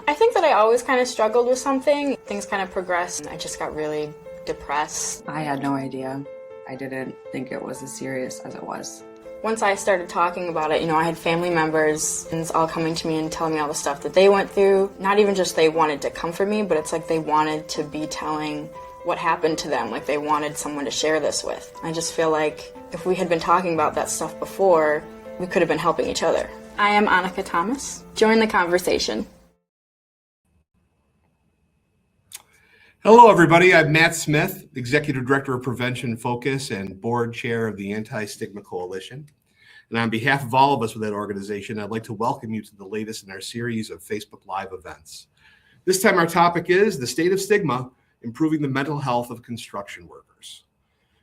I think that I always kind of struggled with something. Things kind of progressed. I just got really depressed. I had no idea. I didn't think it was as serious as it was. Once I started talking about it, I had family members all coming to me and telling me all the stuff that they went through. Not even just they wanted to comfort me, but it's like they wanted to be telling what happened to them, like they wanted someone to share this with. I just feel like if we had been talking about that stuff before, we could have been helping each other. I am Annika Thomas. Join the conversation. Hello, everybody. I'm Matt Smith, Executive Director of Prevention Focus and Board Chair of the Anti-Stigma Coalition. And on behalf of all of us with that organization, I'd like to welcome you to the latest in our series of Facebook Live events. This time our topic is the state of stigma, improving the mental health of construction workers.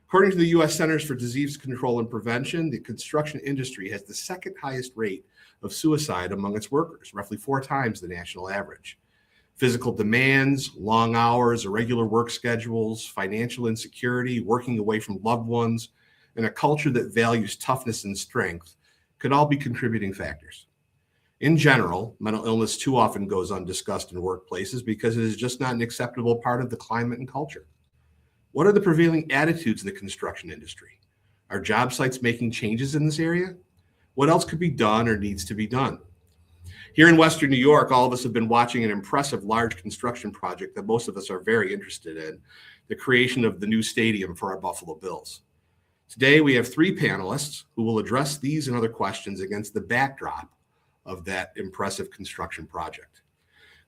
According to the U.S. Centers for Disease Control and Prevention, the construction industry has the second highest rate of suicide among its workers, roughly 4 times the national average. Physical demands, long hours, irregular work schedules, financial insecurity, working away from loved ones, and a culture that values toughness and strength could all be contributing factors. In general, mental illness too often goes undiscussed in workplaces because it is just not an acceptable part of the climate and culture. What are the prevailing attitudes in the construction industry? Are job sites making changes in this area? What else could be done or needs to be done? Here in Western New York, all of us have been watching an impressive large construction project that most of us are very interested in, the creation of the new stadium for our Buffalo Bills. Today, we have 3 panelists who will address these and other questions against the backdrop of that impressive construction project.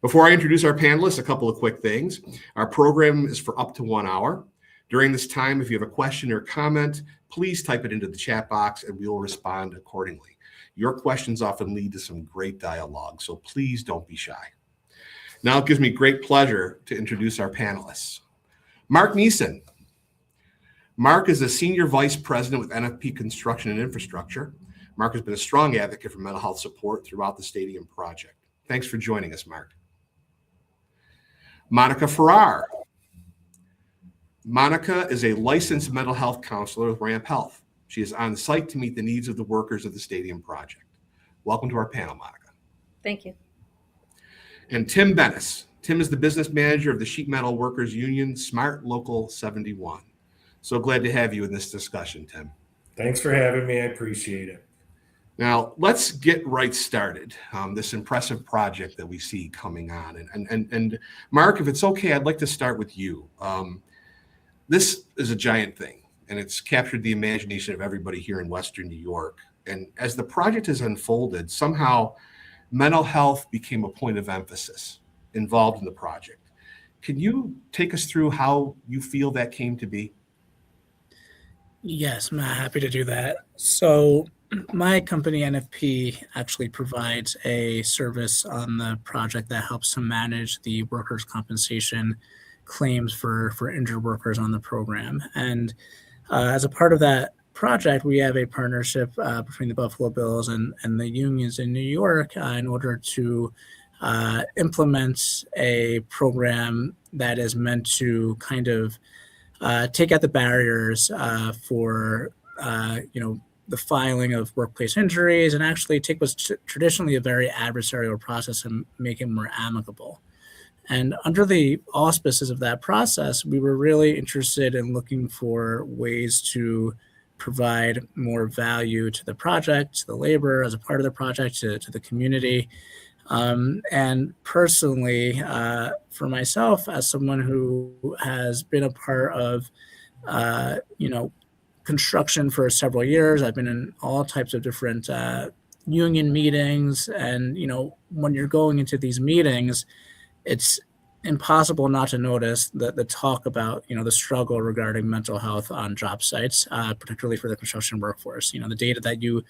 Before I introduce our panelists, a couple of quick things. Our program is for up to 1 hour. During this time, if you have a question or comment, please type it into the chat box and we will respond accordingly. Your questions often lead to some great dialogue, so please don't be shy. Now it gives me great pleasure to introduce our panelists. Mark Neeson. Mark is a Senior Vice President with NFP Construction and Infrastructure. Mark has been a strong advocate for mental health support throughout the stadium project. Thanks for joining us, Mark. Monica Farrar. Monica is a licensed mental health counselor with Ramp Health. She is on site to meet the needs of the workers of the stadium project. Welcome to our panel, Monica. Thank you. And Tim Bennis. Tim is the business manager of the Sheet Metal Workers Union, Smart Local 71. So glad to have you in this discussion, Tim. Thanks for having me. I appreciate it. Now, let's get right started. This impressive project that we see coming on. And Mark, if it's okay, I'd like to start with you. This is a giant thing, and it's captured the imagination of everybody here in Western New York. And as the project has unfolded, somehow mental health became a point of emphasis involved in the project. Can you take us through how you feel that came to be? Yes, I'm happy to do that. So my company, NFP, actually provides a service on the project that helps to manage the workers' compensation claims for injured workers on the program. And as a part of that project, we have a partnership between the Buffalo Bills and the unions in New York in order to implement a program that is meant to kind of take out the barriers for the filing of workplace injuries and actually take what's traditionally a very adversarial process and make it more amicable. And under the auspices of that process, we were really interested in looking for ways to provide more value to the project, to the labor as a part of the project, to the community. And personally, for myself, as someone who has been a part of, construction for several years, I've been in all types of different union meetings. And, when you're going into these meetings, it's impossible not to notice the talk about, the struggle regarding mental health on job sites, particularly for the construction workforce. The data that you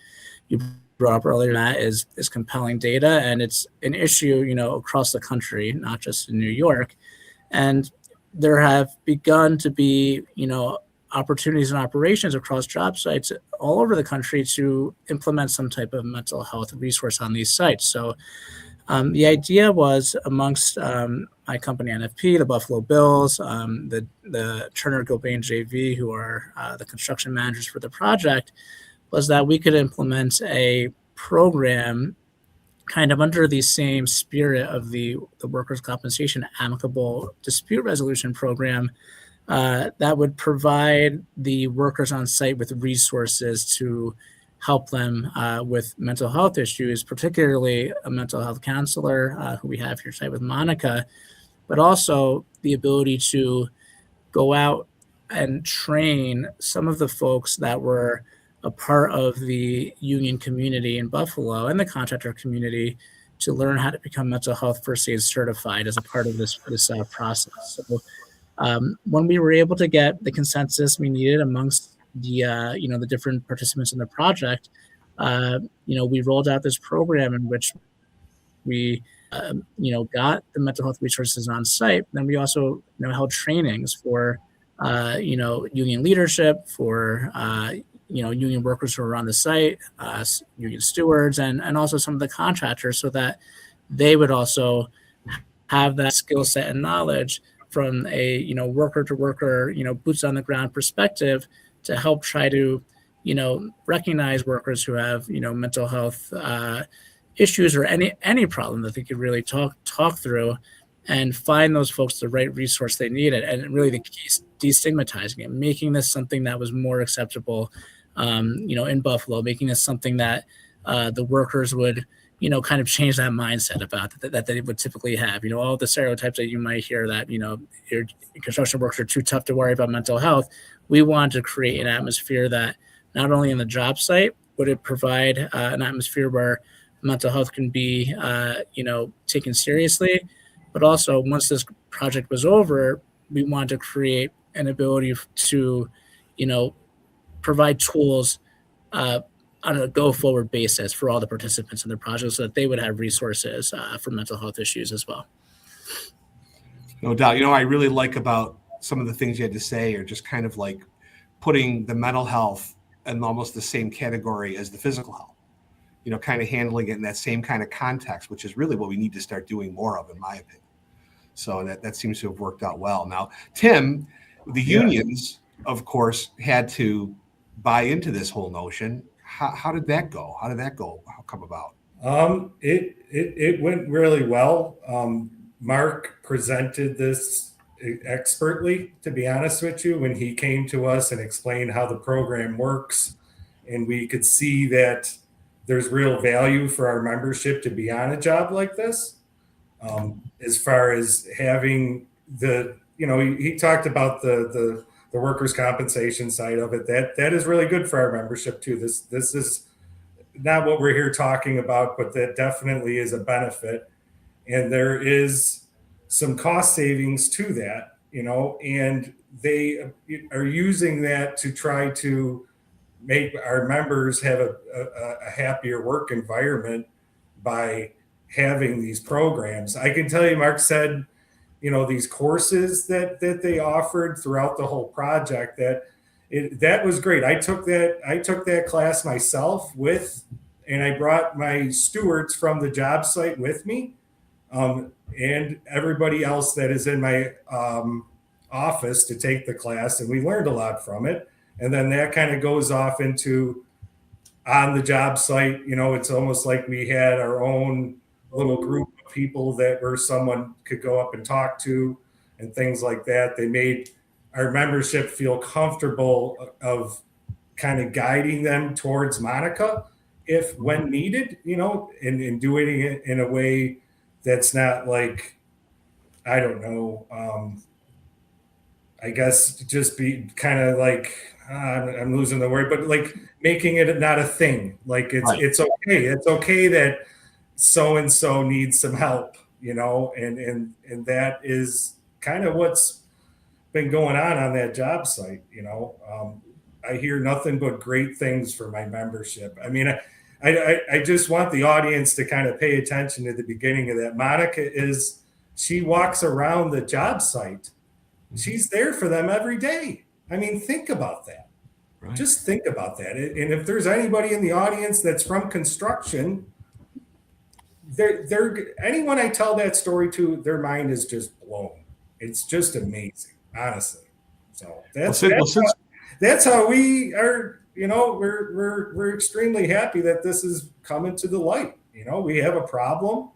brought up earlier, Matt, is compelling data, and it's an issue, across the country, not just in New York. And there have begun to be, opportunities and operations across job sites all over the country to implement some type of mental health resource on these sites. So the idea was amongst my company NFP, the Buffalo Bills, the Turner Gilbane JV, who are the construction managers for the project, was that we could implement a program kind of under the same spirit of the workers' compensation amicable dispute resolution program, that would provide the workers on site with resources to help them with mental health issues, particularly a mental health counselor who we have here tonight with Monica, but also the ability to go out and train some of the folks that were a part of the union community in Buffalo and the contractor community to learn how to become mental health first aid certified as a part of this process. So when we were able to get the consensus we needed amongst the different participants in the project, we rolled out this program in which we got the mental health resources on site. Then we also held trainings for union leadership, for union workers who are on the site, union stewards, and also some of the contractors, so that they would also have that skill set and knowledge from a worker to worker, boots on the ground perspective to help try to recognize workers who have mental health issues or any problem that they could really talk through, and find those folks the right resource they needed. And really the key is destigmatizing it, making this something that was more acceptable in Buffalo, making this something that the workers would kind of change that mindset about that they would typically have. All the stereotypes that you might hear that, your construction workers are too tough to worry about mental health. We want to create an atmosphere that not only in the job site, would it provide an atmosphere where mental health can be, taken seriously, but also once this project was over, we wanted to create an ability to, provide tools on a go-forward basis for all the participants in the project so that they would have resources for mental health issues as well. No doubt. I really like about some of the things you had to say are just kind of like putting the mental health in almost the same category as the physical health, kind of handling it in that same kind of context, which is really what we need to start doing more of, in my opinion. So that seems to have worked out well. Now, Tim, the unions, of course, had to buy into this whole notion. How did that go? How come about? It went really well. Mark presented this expertly, to be honest with you, when he came to us and explained how the program works. And we could see that there's real value for our membership to be on a job like this. As far as having he talked about the workers' compensation side of it. That is really good for our membership too. This is not what we're here talking about, but that definitely is a benefit. And there is some cost savings to that, and they are using that to try to make our members have a happier work environment by having these programs. I can tell you, Mark said, these courses that they offered throughout the whole project, that was great. I took that class myself and I brought my stewards from the job site with me, and everybody else that is in my office to take the class, and we learned a lot from it. And then that kind of goes off into on the job site. It's almost like we had our own little group of people that were someone could go up and talk to and things like that. They made our membership feel comfortable of kind of guiding them towards Monica when needed, and doing it in a way that's not like, I don't know, I guess just be kind of like, I'm losing the word, but like making it not a thing. Like it's okay. It's okay that so-and-so needs some help, and that is kind of what's been going on that job site. I hear nothing but great things for my membership. I mean, I just want the audience to kind of pay attention to the beginning of that. Monica she walks around the job site. She's there for them every day. I mean, think about that. Right. Just think about that. And if there's anybody in the audience that's from construction, anyone I tell that story to, their mind is just blown. It's just amazing, honestly. So that's how we are. We're extremely happy that this is coming to the light. We have a problem.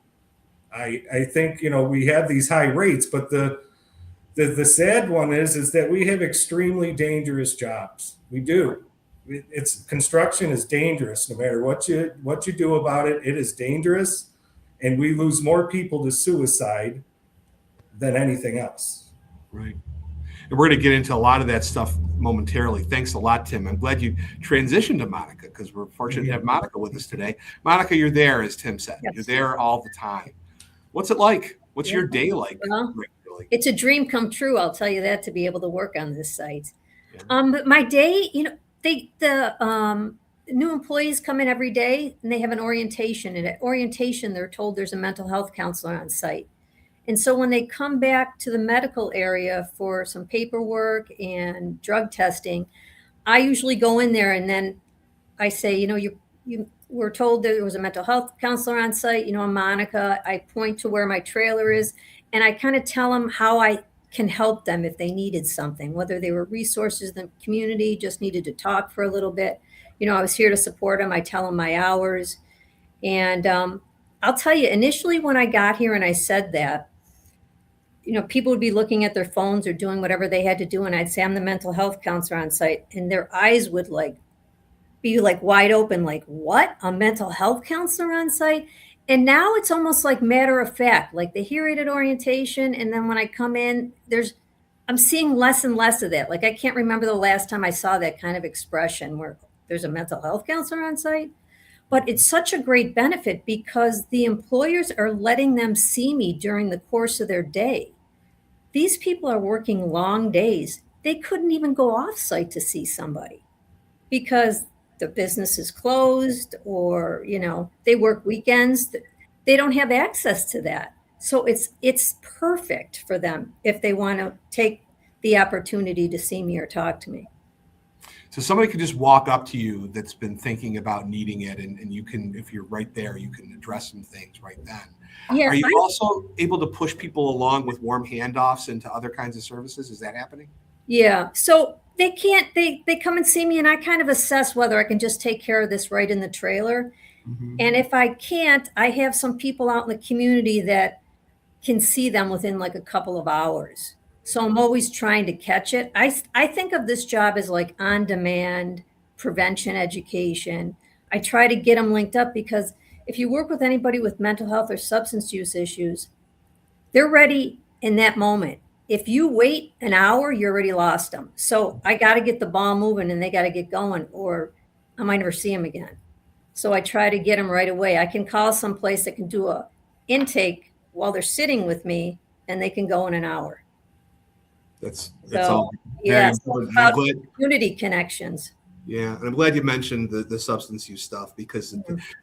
I think, we have these high rates, but the sad one is that we have extremely dangerous jobs. We do. Construction is dangerous. No matter what you do about it, it is dangerous, and we lose more people to suicide than anything else. Right. And we're going to get into a lot of that stuff momentarily. Thanks a lot, Tim. I'm glad you transitioned to Monica, because we're fortunate to have Monica with us today. Monica, you're there, as Tim said. Yes. You're there all the time. What's it like? What's your day like? Well, it's a dream come true, I'll tell you that, to be able to work on this site. Yeah. But my day, the new employees come in every day and they have an orientation. And at orientation, they're told there's a mental health counselor on site. And so when they come back to the medical area for some paperwork and drug testing, I usually go in there and then I say, you were told there was a mental health counselor on site, I'm Monica. I point to where my trailer is, and I kind of tell them how I can help them if they needed something, whether they were resources in the community, just needed to talk for a little bit. I was here to support them. I tell them my hours. And I'll tell you, initially when I got here and I said that, people would be looking at their phones or doing whatever they had to do. And I'd say, I'm the mental health counselor on site. And their eyes would be wide open, like, what? A mental health counselor on site? And now it's almost like matter of fact, like they hear it at orientation. And then when I come in, I'm seeing less and less of that. Like, I can't remember the last time I saw that kind of expression where there's a mental health counselor on site. But it's such a great benefit because the employers are letting them see me during the course of their day. These people are working long days. They couldn't even go off site to see somebody because the business is closed, or, they work weekends. They don't have access to that. So it's perfect for them if they want to take the opportunity to see me or talk to me. So somebody could just walk up to you that's been thinking about needing it, and you can, if you're right there, you can address some things right then. Yeah, Are you also able to push people along with warm handoffs into other kinds of services? Is that happening? Yeah. So they come and see me, and I kind of assess whether I can just take care of this right in the trailer. Mm-hmm. And if I can't, I have some people out in the community that can see them within a couple of hours. So I'm always trying to catch it. I think of this job as on-demand prevention education. I try to get them linked up because if you work with anybody with mental health or substance use issues, they're ready in that moment. If you wait an hour, you already lost them. So I got to get the ball moving and they got to get going, or I might never see them again. So I try to get them right away. I can call someplace that can do a intake while they're sitting with me, and they can go in an hour. That's all very important. About community connections. Yeah, and I'm glad you mentioned the substance use stuff because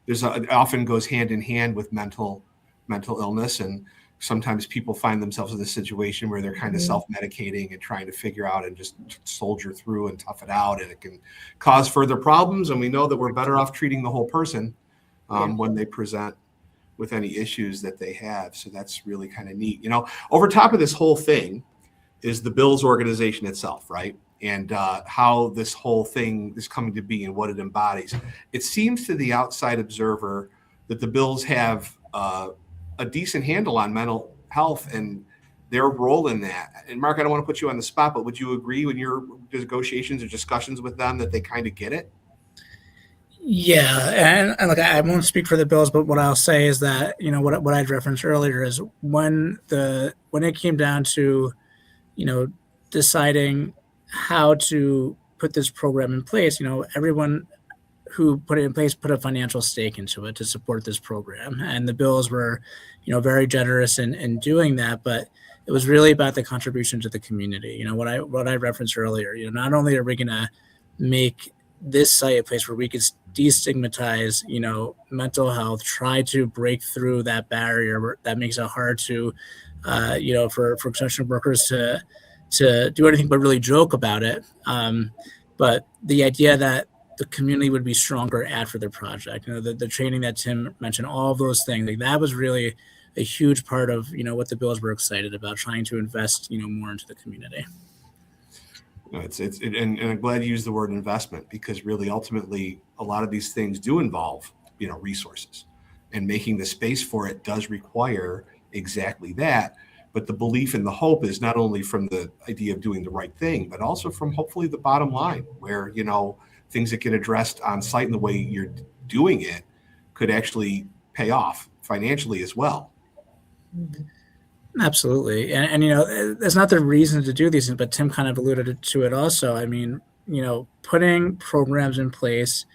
it often goes hand in hand with mental illness, and sometimes people find themselves in a situation where they're kind of self-medicating and trying to figure out and just soldier through and tough it out, and it can cause further problems. And we know that we're better off treating the whole person when they present with any issues that they have. So that's really kind of neat. Over top of this whole thing is the Bills organization itself, right? And how this whole thing is coming to be and what it embodies. It seems to the outside observer that the Bills have a decent handle on mental health and their role in that. And Mark, I don't want to put you on the spot, but would you agree when your negotiations or discussions with them that they kind of get it? Yeah, and I won't speak for the Bills, but what I'll say is that what I'd referenced earlier is when it came down to deciding how to put this program in place, everyone who put it in place put a financial stake into it to support this program. And the Bills were, very generous in doing that, but it was really about the contribution to the community. What I referenced earlier, not only are we going to make this site a place where we could destigmatize, mental health, try to break through that barrier that makes it hard to, for construction workers to do anything but really joke about it. But the idea that the community would be stronger for their project, the training that Tim mentioned, all of those things, that was really a huge part of, what the Bills were excited about, trying to invest, more into the community. And I'm glad you used the word investment, because really ultimately a lot of these things do involve, resources. and making the space for it does require exactly that. But the belief and the hope is not only from the idea of doing the right thing, but also from hopefully the bottom line, where, you know, things that get addressed on site and the way you're doing it could actually pay off financially as well. Absolutely. And you know, there's not the reason to do these things, but Tim kind of alluded to it also. I mean, you know, putting programs in place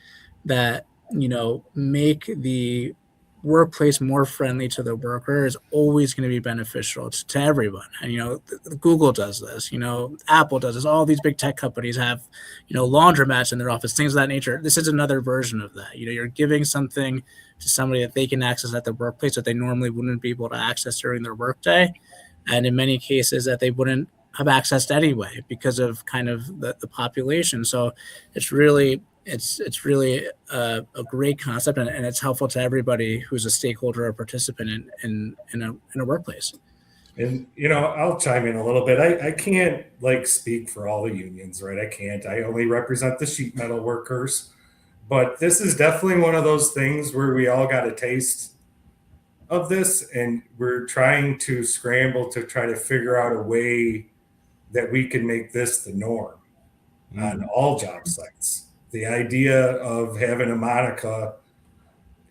that, you know, make the workplace more friendly to the worker is always going to be beneficial to everyone. And, you know, Google does this, you know, Apple does this. All these big tech companies have, you know, laundromats in their office, things of that nature. This is another version of that. You know, you're giving something to somebody that they can access at the workplace that they normally wouldn't be able to access during their workday. And in many cases that they wouldn't have accessed anyway because of kind of the population. So it's really a great concept, and it's helpful to everybody who's a stakeholder or participant in a workplace. And, you know, I'll chime in a little bit. I can't like speak for all the unions, right? I can't. I only represent the sheet metal workers. But this is definitely one of those things where we all got a taste of this, and we're trying to scramble to try to figure out a way that we can make this the norm on all job sites. The idea of having a Monica,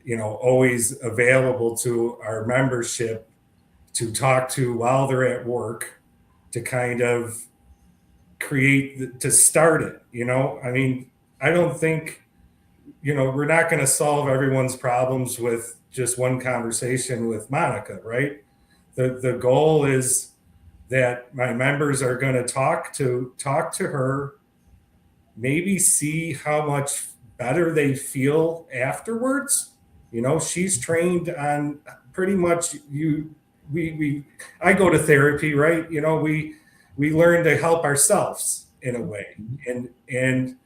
you know, always available to our membership to talk to while they're at work, to kind of to start it, you know? I mean, I don't think, you know, we're not going to solve everyone's problems with just one conversation with Monica, right? The goal is that my members are going to talk to her, maybe see how much better they feel afterwards. You know, she's trained on pretty much I go to therapy, right? You know, we learn to help ourselves in a way. And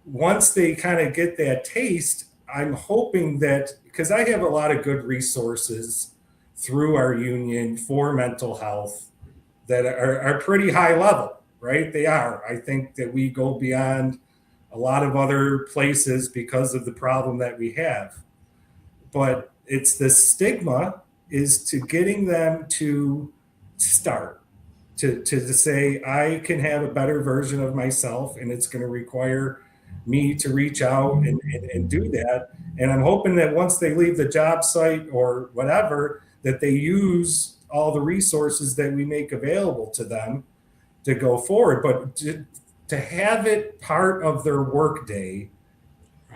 once they kind of get that taste, I'm hoping that, because I have a lot of good resources through our union for mental health that are pretty high level, right? They are. I think that we go beyond a lot of other places because of the problem that we have. But it's the stigma is to getting them to start, to say, I can have a better version of myself, and it's going to require me to reach out and do that. And I'm hoping that once they leave the job site or whatever, that they use all the resources that we make available to them to go forward. But to have it part of their workday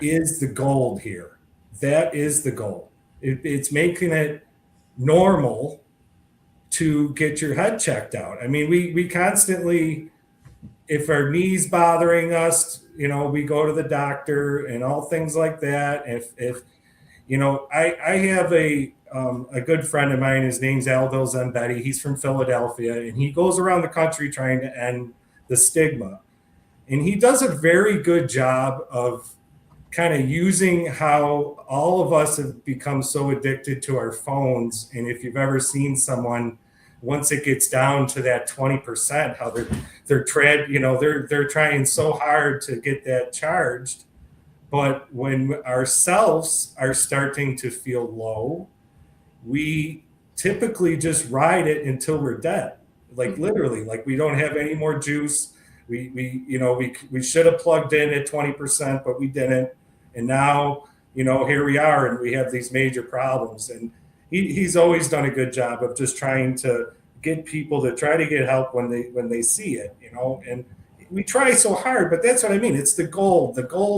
is the goal here. That is the goal. It's making it normal to get your head checked out. I mean, we constantly, if our knees bothering us, you know, we go to the doctor and all things like that. If you know, I have a good friend of mine. His name's Aldo Zambetti. He's from Philadelphia, and he goes around the country trying to end the stigma. And he does a very good job of kind of using how all of us have become so addicted to our phones. And if you've ever seen someone, once it gets down to that 20%, how they're trying so hard to get that charged. But when ourselves are starting to feel low, we typically just ride it until we're dead. Like literally, like we don't have any more juice. We should have plugged in at 20%, but we didn't. And now, you know, here we are, and we have these major problems. And he's always done a good job of just trying to get people to try to get help when they see it, you know. And we try so hard, but that's what I mean. It's the gold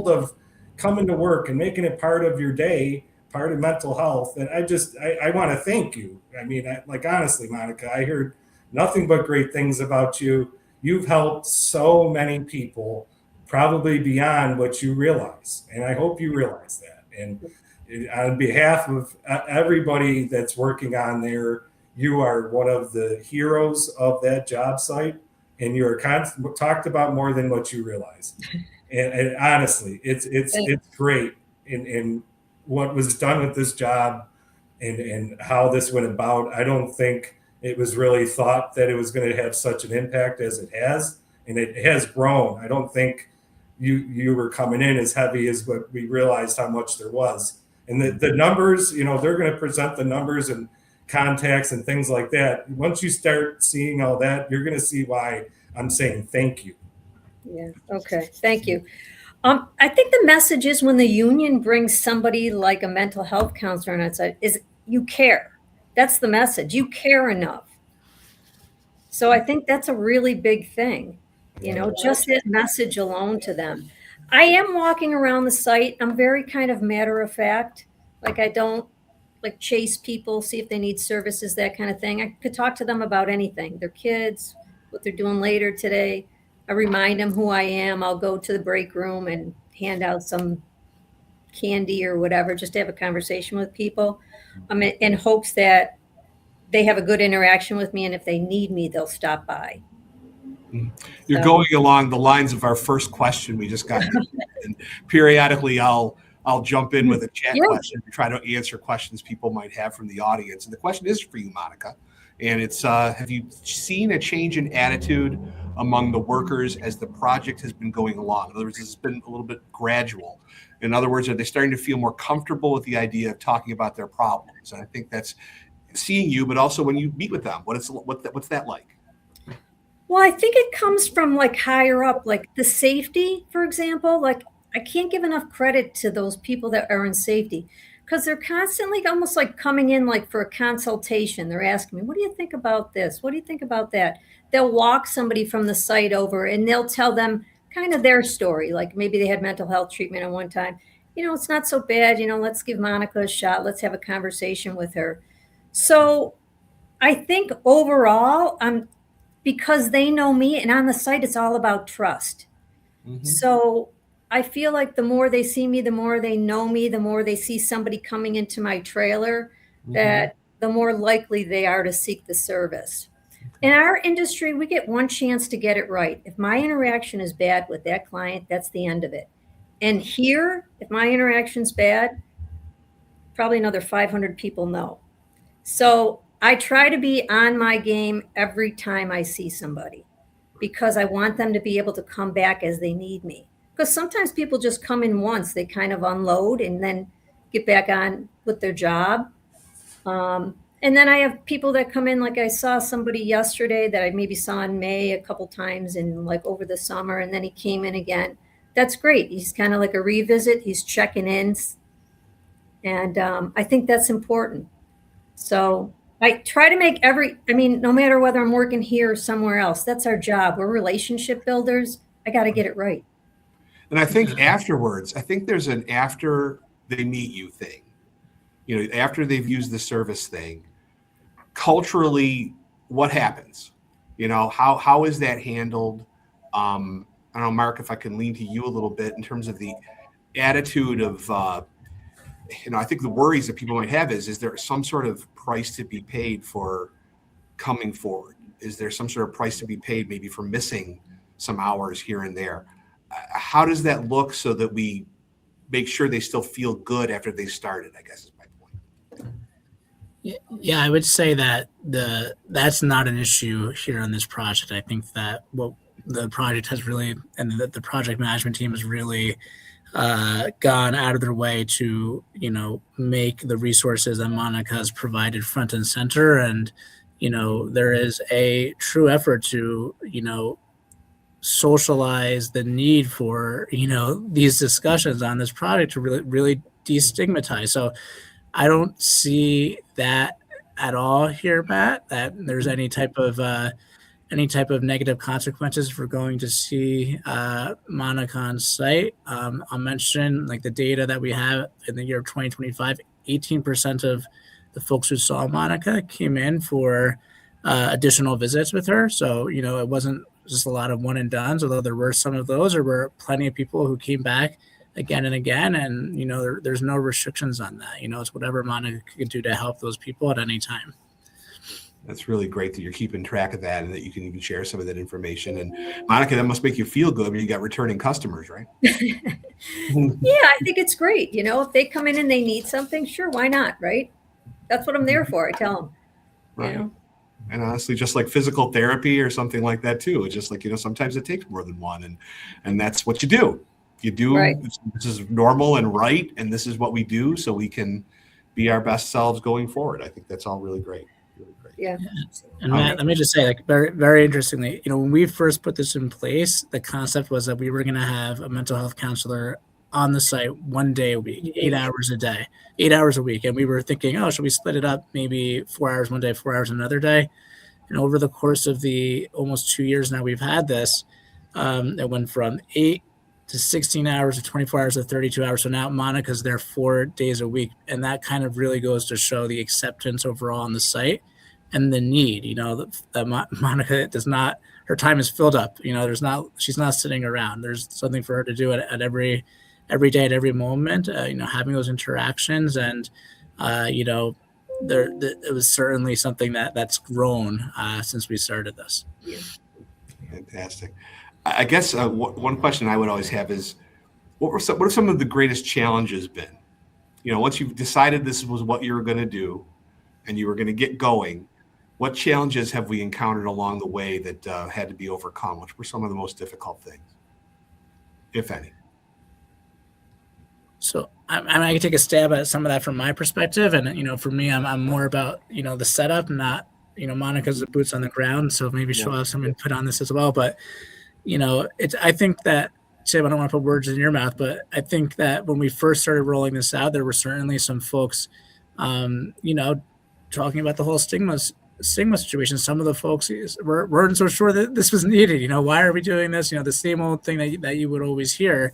of coming to work and making it part of your day, part of mental health. And I want to thank you. I mean, like honestly, Monica, I heard nothing but great things about you. You've helped so many people, probably beyond what you realize. And I hope you realize that. And on behalf of everybody that's working on there, you are one of the heroes of that job site, and you're talked about more than what you realize. And honestly, it's great in what was done with this job and how this went about. I don't think it was really thought that it was going to have such an impact as it has, and it has grown. I don't think you were coming in as heavy as what we realized how much there was. And the numbers, they're going to present the numbers and contacts and things like that. Once you start seeing all that, you're going to see why I'm saying thank you. Yeah. Okay. Thank you. I think the message is when the union brings somebody like a mental health counselor on its side is you care. That's the message. You care enough. So I think that's a really big thing, just that message alone to them. I am walking around the site. I'm very kind of matter of fact. Like I don't like chase people, see if they need services, that kind of thing. I could talk to them about anything, their kids, what they're doing later today. I remind them who I am. I'll go to the break room and hand out some candy or whatever, just to have a conversation with people. In hopes that they have a good interaction with me, and if they need me, they'll stop by. You're going along the lines of our first question we just got, and periodically I'll jump in with a chat question to try to answer questions people might have from the audience. And the question is for you, Monica, and it's: have you seen a change in attitude among the workers as the project has been going along? In other words, it's been a little bit gradual. In other words, are they starting to feel more comfortable with the idea of talking about their problems? And I think that's seeing you, but also when you meet with them, what's that like? Well, I think it comes from like higher up, like the safety, for example. Like I can't give enough credit to those people that are in safety, because they're constantly almost like coming in like for a consultation. They're asking me, what do you think about this? What do you think about that? They'll walk somebody from the site over and they'll tell them kind of their story. Like maybe they had mental health treatment at one time. It's not so bad. Let's give Monica a shot. Let's have a conversation with her. So I think overall, because they know me, and on the site, it's all about trust. Mm-hmm. So I feel like the more they see me, the more they know me, the more they see somebody coming into my trailer, that the more likely they are to seek the service. In our industry, we get one chance to get it right. If my interaction is bad with that client, that's the end of it. And here, if my interaction's bad, probably another 500 people know. So I try to be on my game every time I see somebody, because I want them to be able to come back as they need me. Because sometimes people just come in once, they kind of unload and then get back on with their job. And then I have people that come in, like I saw somebody yesterday that I maybe saw in May a couple times and like over the summer, and then he came in again. That's great. He's kind of like a revisit. He's checking in. And I think that's important. So I try to make no matter whether I'm working here or somewhere else, that's our job. We're relationship builders. I got to get it right. And I think afterwards, there's an after they meet you thing, after they've used the service thing, culturally, what happens? How is that handled? I don't know, Mark, if I can lean to you a little bit in terms of the attitude of, I think the worries that people might have is there some sort of price to be paid for coming forward? Is there some sort of price to be paid maybe for missing some hours here and there? How does that look so that we make sure they still feel good after they started, I guess is my point. Yeah, I would say that that's not an issue here on this project. I think that what the project has really, and the project management team has really gone out of their way to, make the resources that Monica has provided front and center. And, there is a true effort to, socialize the need for, these discussions on this project to really destigmatize. So I don't see that at all here, Matt, that there's any type of negative consequences for going to see Monica on site. I'll mention like the data that we have in the year of 2025, 18% of the folks who saw Monica came in for additional visits with her. So, it wasn't just a lot of one and dones, although there were some of those. There were plenty of people who came back again and again, and there's no restrictions on that. It's whatever Monica can do to help those people at any time. That's really great that you're keeping track of that and that you can even share some of that information. And Monica, that must make you feel good when you got returning customers, right? Yeah, I think it's great. If they come in and they need something, sure, why not, right? That's what I'm there for. I tell them, right. And honestly, just like physical therapy or something like that too. It's just like, sometimes it takes more than one, and that's what you do. You do, Right. this is normal and right, and this is what we do so we can be our best selves going forward. I think that's all really great. Really great. Yeah. And Matt, let me just say, like, very, very interestingly, when we first put this in place, the concept was that we were going to have a mental health counselor on the site 1 day a week, 8 hours a day, 8 hours a week. And we were thinking, oh, should we split it up maybe 4 hours one day, 4 hours another day? And over the course of the almost 2 years now we've had this, it went from 8 to 16 hours to 24 hours to 32 hours. So now Monica's there 4 days a week. And that kind of really goes to show the acceptance overall on the site and the need, that Monica does not, her time is filled up. She's not sitting around. There's something for her to do at every day, at every moment, having those interactions. And, it was certainly something that's grown since we started this. Fantastic. I guess one question I would always have is, what have some of the greatest challenges been? Once you've decided this was what you were going to do and you were going to get going, what challenges have we encountered along the way that had to be overcome? Which were some of the most difficult things, if any? So I can take a stab at some of that from my perspective. And, for me, I'm more about, the setup, not, Monica's the boots on the ground. So maybe she'll have some input on this as well. But, I think that, Tim, I don't want to put words in your mouth, but I think that when we first started rolling this out, there were certainly some folks, talking about the whole stigma situation. Some of the folks weren't so sure that this was needed. Why are we doing this? The same old thing that you would always hear.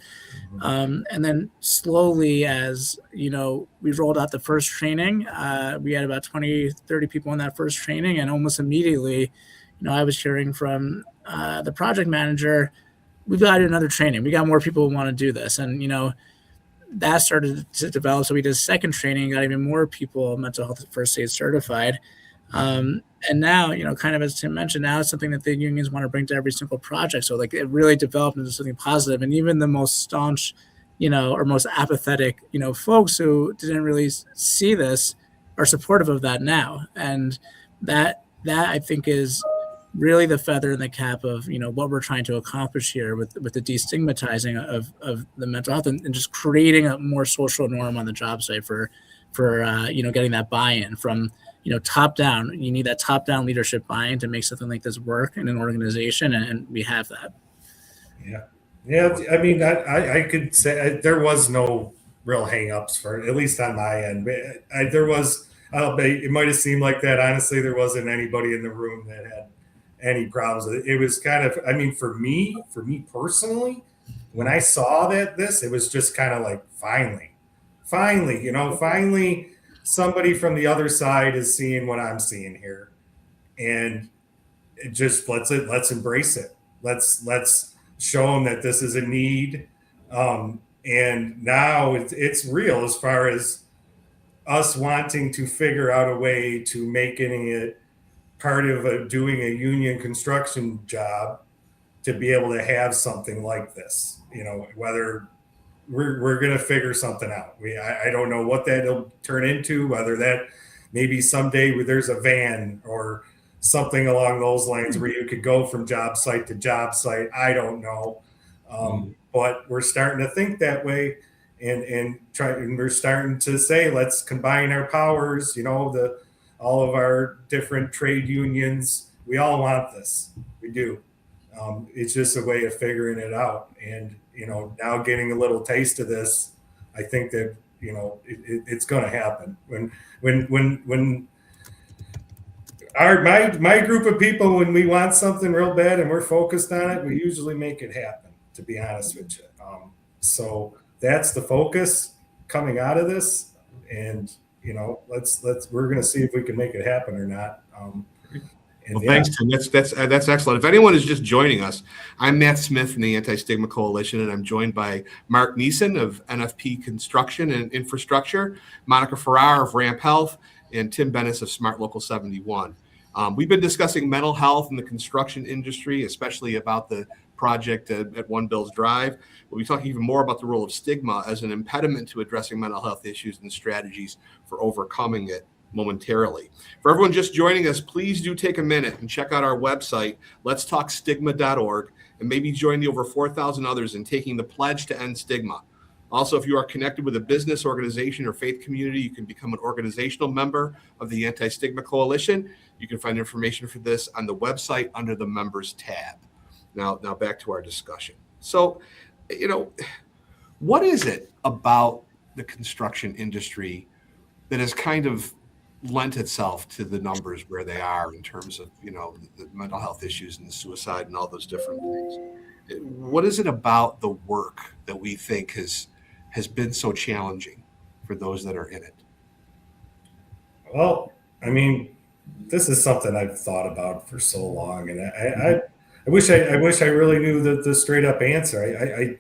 And then slowly, as we rolled out the first training, we had about 20, 30 people in that first training. And almost immediately, I was hearing from the project manager, we've got to do another training. We got more people who want to do this. And, that started to develop. So we did a second training, got even more people mental health first aid certified. And now, kind of as Tim mentioned, now it's something that the unions want to bring to every single project. So like it really developed into something positive. And even the most staunch, or most apathetic, folks who didn't really see this are supportive of that now. And that I think is really the feather in the cap of, what we're trying to accomplish here with the destigmatizing of the mental health and just creating a more social norm on the job site for getting that buy-in from, top down. You need that top down leadership buy-in to make something like this work in an organization. And we have that. Yeah. I mean, I could say there was no real hang-ups for, at least on my end. It might've seemed like that. Honestly, there wasn't anybody in the room that had any problems. It was kind of, for me personally, when I saw this, it was just kind of like, finally, somebody from the other side is seeing what I'm seeing here. And it just, let's embrace it. Let's show them that this is a need. And now it's real as far as us wanting to figure out a way to making it part of doing a union construction job to be able to have something like this, whether we're going to figure something out. I don't know what that'll turn into, whether that maybe someday where there's a van or something along those lines where you could go from job site to job site. I don't know. But we're starting to think that way and we're starting to say, let's combine our powers, all of our different trade unions. We all want this. We do. It's just a way of figuring it out. And, now getting a little taste of this, I think that, it's going to happen. When my group of people, when we want something real bad and we're focused on it, we usually make it happen, to be honest with you. So that's the focus coming out of this. And, we're going to see if we can make it happen or not. Thanks, Tim. That's excellent. If anyone is just joining us, I'm Matt Smith from the Anti-Stigma Coalition, and I'm joined by Mark Neeson of NFP Construction and Infrastructure, Monica Farrar of Ramp Health, and Tim Bennis of Smart Local 71. We've been discussing mental health in the construction industry, especially about the project at One Bills Drive. We'll be talking even more about the role of stigma as an impediment to addressing mental health issues and strategies for overcoming it momentarily. For everyone just joining us, please do take a minute and check out our website, letstalkstigma.org, and maybe join the over 4,000 others in taking the pledge to end stigma. Also, if you are connected with a business, organization, or faith community, you can become an organizational member of the Anti-Stigma Coalition. You can find information for this on the website under the members tab. Now back to our discussion. So, what is it about the construction industry that has kind of lent itself to the numbers where they are in terms of, the mental health issues and the suicide and all those different things? What is it about the work that we think has been so challenging for those that are in it? Well, I mean, this is something I've thought about for so long, and I wish I really knew the straight up answer.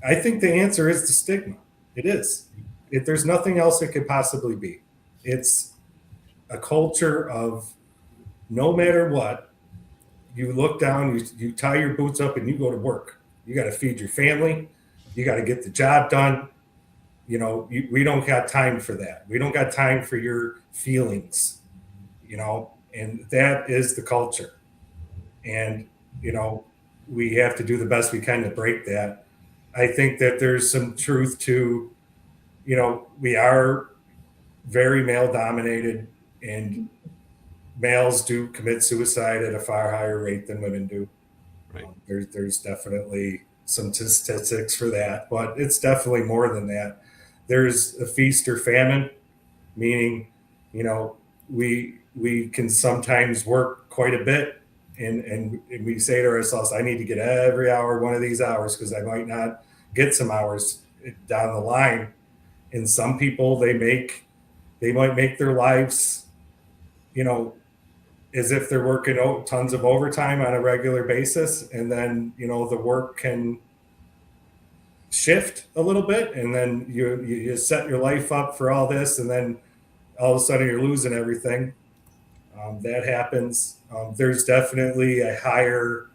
I think the answer is the stigma. It is. There's nothing else it could possibly be. It's a culture of no matter what, you look down, you tie your boots up, and you go to work. You got to feed your family. You got to get the job done. We don't got time for that. We don't got time for your feelings, and that is the culture. And, we have to do the best we can to break that. I think that there's some truth to, we are very male dominated, and males do commit suicide at a far higher rate than women do. Right. There's definitely some statistics for that, but it's definitely more than that. There's a feast or famine, meaning, we can sometimes work quite a bit, and we say to ourselves, I need to get every hour one of these hours because I might not get some hours down the line. And some people, they might make their lives, as if they're working tons of overtime on a regular basis, and then the work can shift a little bit, and then you set your life up for all this, and then all of a sudden you're losing everything. That happens. There's definitely a higher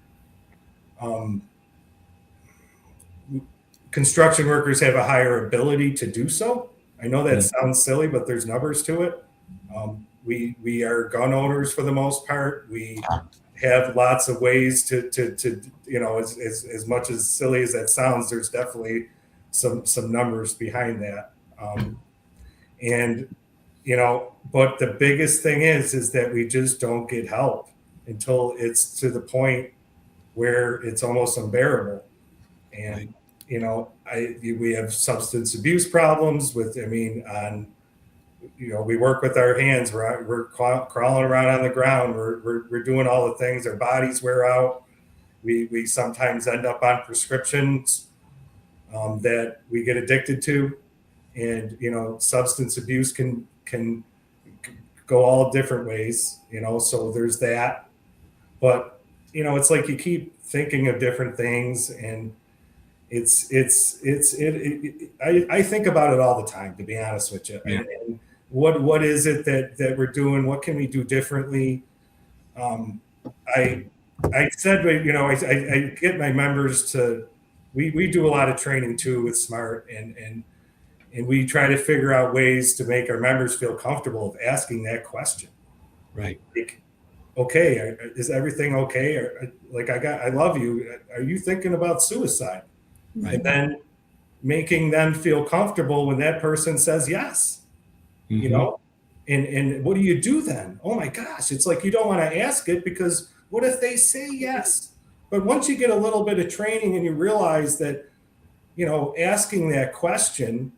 construction workers have a higher ability to do so. I know that sounds silly, but there's numbers to it. We are gun owners for the most part. We have lots of ways to as much as silly as that sounds, there's definitely some numbers behind that. But the biggest thing is that we just don't get help until it's to the point where it's almost unbearable. And, we have substance abuse problems we work with our hands. We're crawling around on the ground. We're doing all the things. Our bodies wear out. We sometimes end up on prescriptions that we get addicted to, and substance abuse can go all different ways. So there's that. But it's like you keep thinking of different things, and I think about it all the time, to be honest with you. Yeah. And what is it that we're doing? What can we do differently? I said, I get my members to, we do a lot of training too with SMART, and we try to figure out ways to make our members feel comfortable of asking that question. Right. Like, okay, is everything okay? I love you. Are you thinking about suicide? Right. And then making them feel comfortable when that person says yes, and what do you do then? Oh my gosh, it's like you don't want to ask it because what if they say yes? But once you get a little bit of training and you realize that, asking that question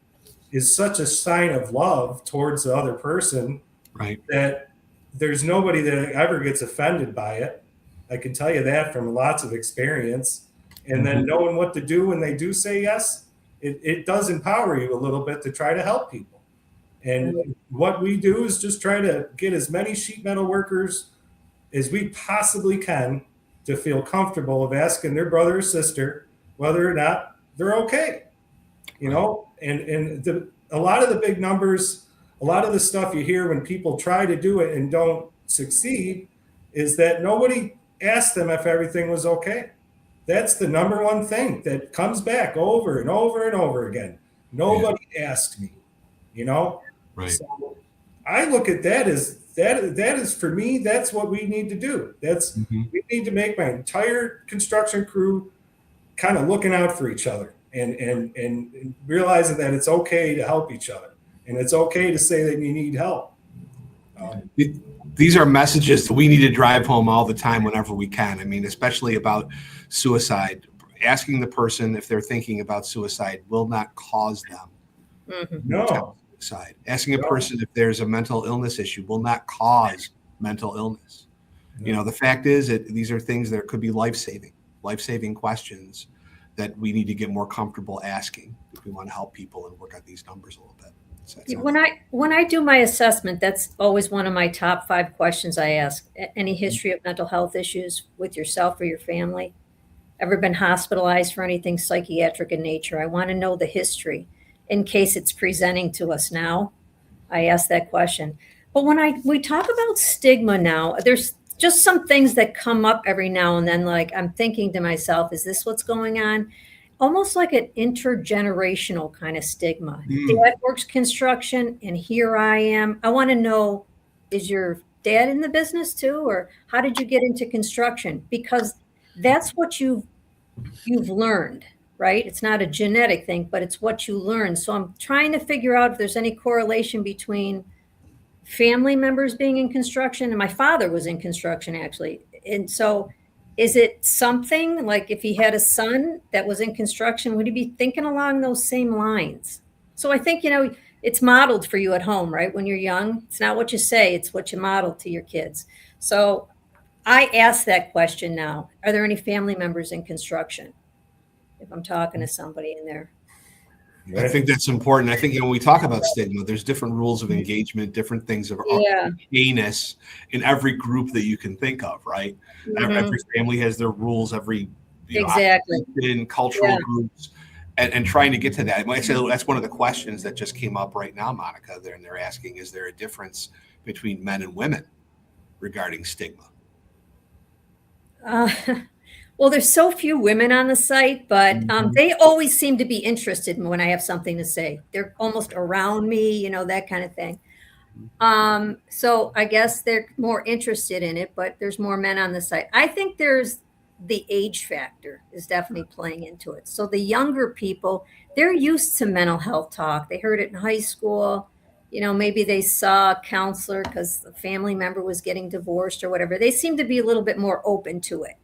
is such a sign of love towards the other person, right? That there's nobody that ever gets offended by it. I can tell you that from lots of experience. And then knowing what to do when they do say yes, it does empower you a little bit to try to help people. And what we do is just try to get as many sheet metal workers as we possibly can to feel comfortable of asking their brother or sister whether or not they're okay. And a lot of the big numbers, a lot of the stuff you hear when people try to do it and don't succeed is that nobody asked them if everything was okay. That's the number one thing that comes back over and over and over again. Nobody asked me, Right. So I look at that as is for me, that's what we need to do. We need to make my entire construction crew kind of looking out for each other and realizing that it's okay to help each other and it's okay to say that you need help. These are messages that we need to drive home all the time whenever we can. I mean, especially about suicide. Asking the person if they're thinking about suicide will not cause them No. suicide. Asking a person if there's a mental illness issue will not cause mental illness. You know, the fact is that these are things that could be life-saving questions that we need to get more comfortable asking if we want to help people and work on these numbers a little bit. So When I do my assessment, that's always one of my top 5 questions I ask. Any history of mental health issues with yourself or your family? Ever been hospitalized for anything psychiatric in nature? I want to know the history in case it's presenting to us now. I ask that question. But when we talk about stigma now, there's just some things that come up every now and then. Like I'm thinking to myself, is this what's going on? Almost like an intergenerational kind of stigma. Dad works construction and here I am. I want to know, is your dad in the business too? Or how did you get into construction? Because that's what you've learned, right? It's not a genetic thing, but it's what you learn. So I'm trying to figure out if there's any correlation between family members being in construction, and my father was in construction actually. And so is it something like if he had a son that was in construction, would he be thinking along those same lines? So I think, it's modeled for you at home, right? When you're young, it's not what you say, it's what you model to your kids. So I ask that question now. Are there any family members in construction? If I'm talking to somebody in there. I think that's important. I think when we talk about stigma, there's different rules of engagement, different things of heinous in every group that you can think of, right? Every family has their rules, every in cultural groups, and trying to get to that. I say that's one of the questions that just came up right now, Monica. They're asking, is there a difference between men and women regarding stigma? Well, there's so few women on the site, but they always seem to be interested in when I have something to say. They're almost around me, that kind of thing. So I guess they're more interested in it, but there's more men on the site. I think there's the age factor is definitely playing into it. So the younger people, they're used to mental health talk. They heard it in high school. Maybe they saw a counselor because a family member was getting divorced or whatever. They seem to be a little bit more open to it.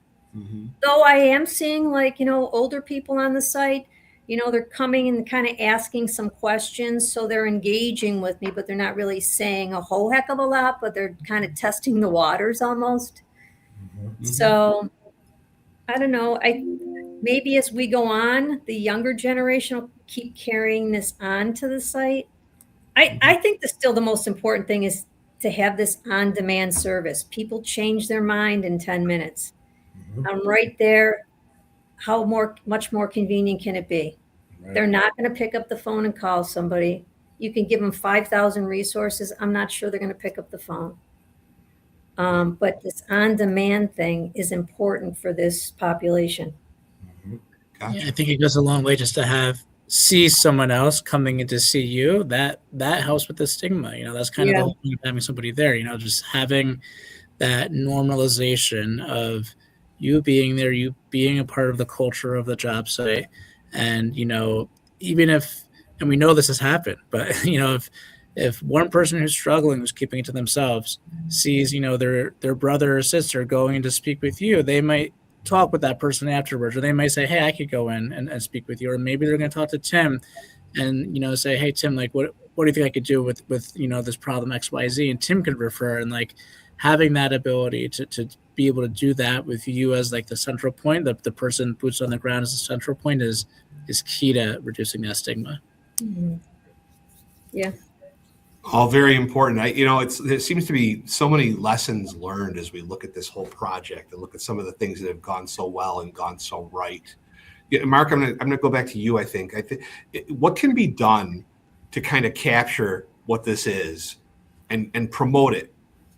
Though I am seeing older people on the site, they're coming and kind of asking some questions. So they're engaging with me, but they're not really saying a whole heck of a lot, but they're kind of testing the waters almost. So I don't know. Maybe as we go on, the younger generation will keep carrying this on to the site. I think still the most important thing is to have this on-demand service. People change their mind in 10 minutes. I'm right there. How much more convenient can it be? Right. They're not going to pick up the phone and call somebody. You can give them 5,000 resources. I'm not sure they're going to pick up the phone. But this on-demand thing is important for this population. Gotcha. Yeah, I think it goes a long way just to see someone else coming in to see you. That helps with the stigma. That's kind of the whole point of having somebody there. Just having that normalization of you being there, you being a part of the culture of the job site. And, even if, and we know this has happened, but, if one person who's struggling, who's keeping it to themselves, sees, their brother or sister going to speak with you, they might talk with that person afterwards, or they might say, hey, I could go in and speak with you. Or maybe they're going to talk to Tim and, say, hey, Tim, what do you think I could do with this problem X, Y, Z? And Tim could refer, and having that ability to be able to do that with you as the central point, the person boots on the ground as the central point is key to reducing that stigma. Mm-hmm. Yeah. All very important. There seems to be so many lessons learned as we look at this whole project and look at some of the things that have gone so well and gone so right. Yeah, Mark, I'm gonna go back to you. I think what can be done to kind of capture what this is and promote it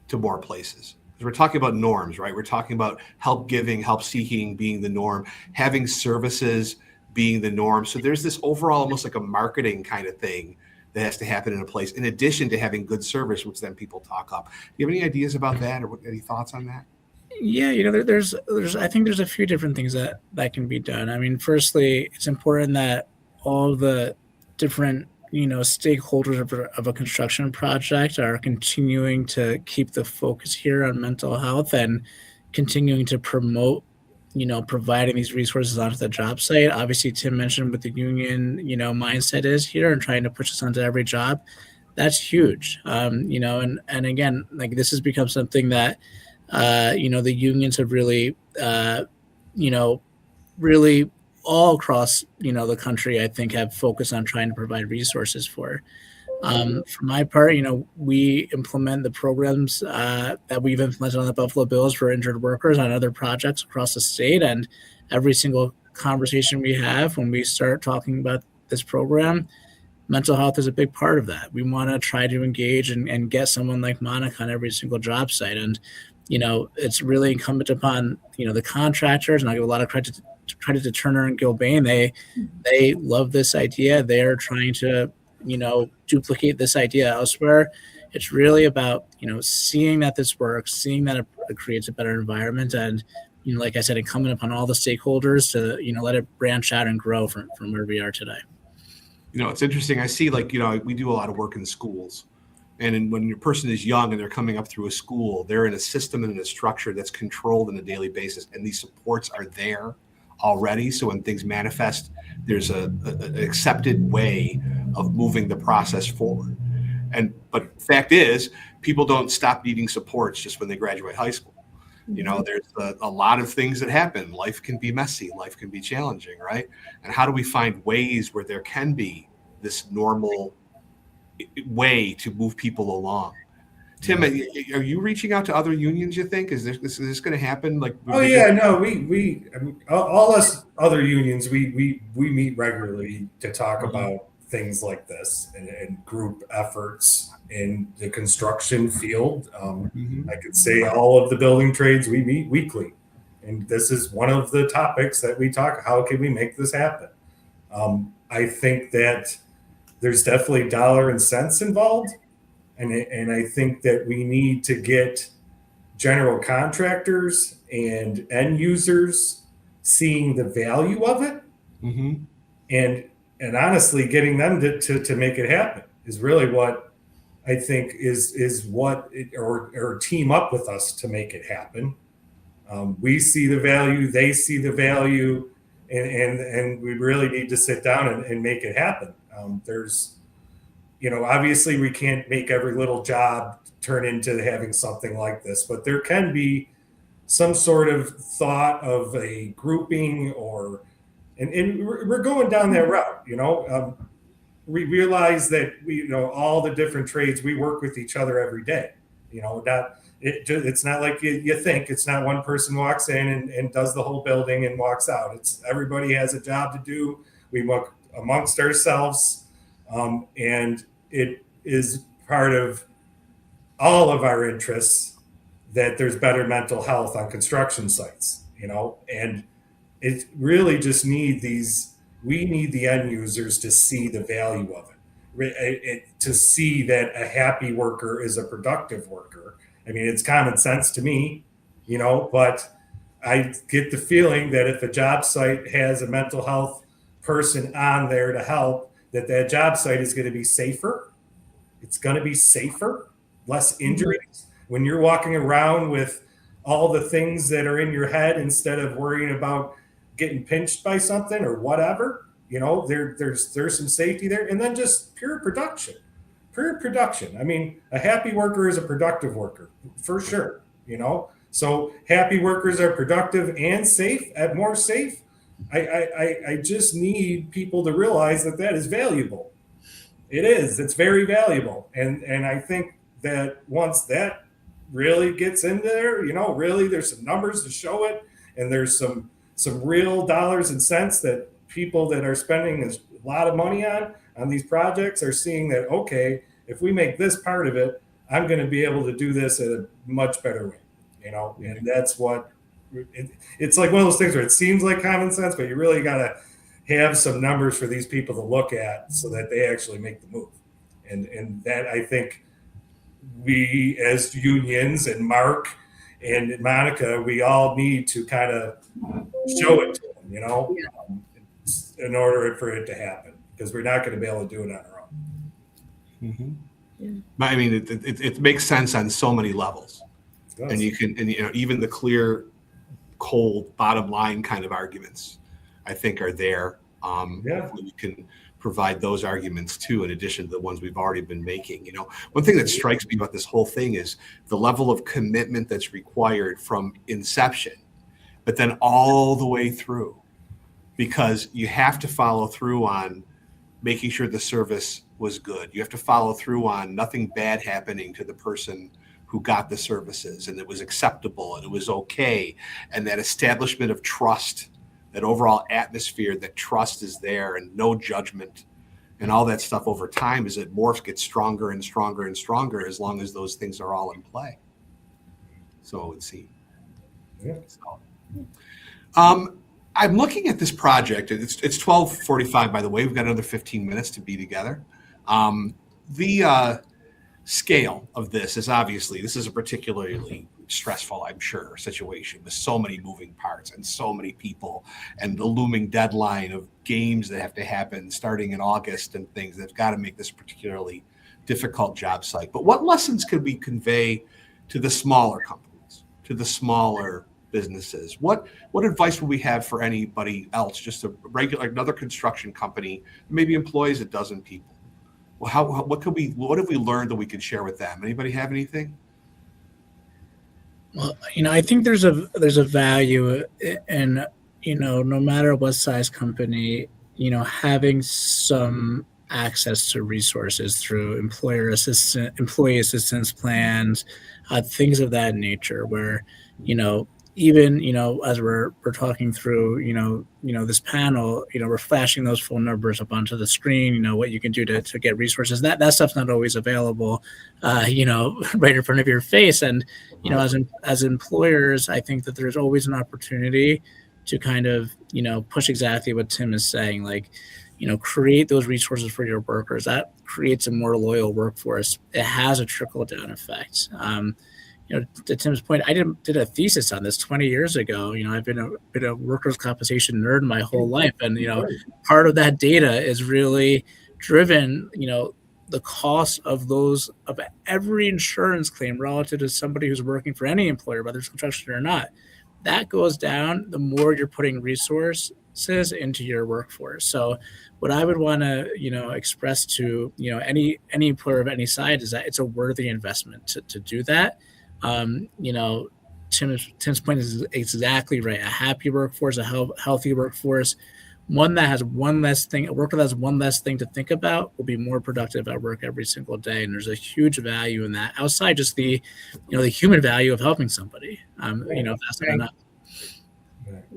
to more places. Because we're talking about norms, right? We're talking about help giving, help seeking being the norm, having services being the norm. So there's this overall almost like a marketing kind of thing that has to happen in a place, in addition to having good service, which then people talk up. Do you have any ideas about that, or any thoughts on that? Yeah, there's I think there's a few different things that can be done. I mean, firstly, it's important that all the different stakeholders of a construction project are continuing to keep the focus here on mental health and continuing to promote providing these resources onto the job site. Obviously, Tim mentioned what the union mindset is here and trying to push this onto every job. That's huge. And again, like, this has become something that the unions have really really all across the country, I think, have focused on trying to provide resources for. For my part, we implement the programs that we've implemented on the Buffalo Bills for injured workers on other projects across the state. And every single conversation we have when we start talking about this program, mental health is a big part of that. We want to try to engage and get someone like Monica on every single job site. And, it's really incumbent upon, the contractors, and I give a lot of credit to Turner and Gilbane. They love this idea. They are trying to duplicate this idea elsewhere. It's really about seeing that this works, seeing that it creates a better environment, and like I said, incumbent upon all the stakeholders to let it branch out and grow from where we are today. It's interesting. I see, we do a lot of work in schools, and when your person is young and they're coming up through a school, they're in a system and in a structure that's controlled on a daily basis, and these supports are there already. So when things manifest, there's an accepted way of moving the process forward. But fact is, people don't stop needing supports just when they graduate high school. There's a lot of things that happen. Life can be messy. Life can be challenging, right? And how do we find ways where there can be this normal way to move people along? Tim, are you reaching out to other unions, you think? Is this going to happen? Oh yeah, no, we all us other unions, we meet regularly to talk about things like this and group efforts in the construction field. I could say all of the building trades, we meet weekly. And this is one of the topics that we talk, how can we make this happen? I think that there's definitely dollar and cents involved. And I think that we need to get general contractors and end users seeing the value of it, and honestly getting them to make it happen is really what I think is what or team up with us to make it happen. We see the value, they see the value, and we really need to sit down and make it happen. There's obviously we can't make every little job turn into having something like this, but there can be some sort of thought of a grouping and we're going down that route. We realize that all the different trades, we work with each other every day. It's not like you think. It's not one person walks in and does the whole building and walks out. It's everybody has a job to do. We work amongst ourselves. And it is part of all of our interests that there's better mental health on construction sites, and it really just we need the end users to see the value of it, to see that a happy worker is a productive worker. I mean, it's common sense to me, but I get the feeling that if a job site has a mental health person on there to help, that job site is going to be safer. It's going to be safer, less injuries. When you're walking around with all the things that are in your head instead of worrying about getting pinched by something or whatever, there's some safety there. And then just pure production. I mean, a happy worker is a productive worker for sure, So happy workers are productive and safe, more safe. I just need people to realize that is valuable. It is. It's very valuable. And I think that once that really gets in there, really there's some numbers to show it, and there's some real dollars and cents that people that are spending a lot of money on these projects are seeing that, okay, if we make this part of it, I'm going to be able to do this in a much better way, and that's what it's like one of those things where it seems like common sense, but you really got to have some numbers for these people to look at so that they actually make the move. And that, I think, we as unions and Mark and Monica, we all need to kind of show it to them, in order for it to happen, because we're not going to be able to do it on our own. Mm-hmm. Yeah. But I mean, it makes sense on so many levels, and even the clear, cold, bottom line kind of arguments, I think, are there. Hopefully we can provide those arguments too, in addition to the ones we've already been making. One thing that strikes me about this whole thing is the level of commitment that's required from inception, but then all the way through, because you have to follow through on making sure the service was good. You have to follow through on nothing bad happening to the person who got the services, and it was acceptable and it was okay. And that establishment of trust, that overall atmosphere, that trust is there and no judgment and all that stuff over time, as it morphs, gets stronger and stronger and stronger, as long as those things are all in play. So it would seem. Yeah. So, I'm looking at this project. It's 12:45, by the way. We've got another 15 minutes to be together. The scale of this is obviously, this is a particularly stressful, I'm sure, situation with so many moving parts and so many people, and the looming deadline of games that have to happen starting in August and things that've got to make this a particularly difficult job site. But what lessons could we convey to the smaller companies, to the smaller businesses? What advice would we have for anybody else, just another construction company, maybe employs a dozen people? Well, what have we learned that we could share with them? Anybody have anything? Well, I think there's a value in, no matter what size company, having some access to resources through employee assistance plans, things of that nature, where, even, as we're talking through, this panel, we're flashing those phone numbers up onto the screen, what you can do to get resources. That stuff's not always available, right in front of your face. And, as employers, I think that there's always an opportunity to kind of, push exactly what Tim is saying, like, create those resources for your workers. That creates a more loyal workforce. It has a trickle down effect. To Tim's point, I did a thesis on this 20 years ago. I've been a workers' compensation nerd my whole life, and part of that data is really driven. The cost of every insurance claim relative to somebody who's working for any employer, whether it's construction or not, that goes down the more you're putting resources into your workforce. So what I would want to, express to, any employer of any size is that it's a worthy investment to do that. Tim's point is exactly right. A happy workforce, a healthy workforce, one that has one less thing, a worker that has one less thing to think about will be more productive at work every single day. And there's a huge value in that outside just the human value of helping somebody. If that's not enough.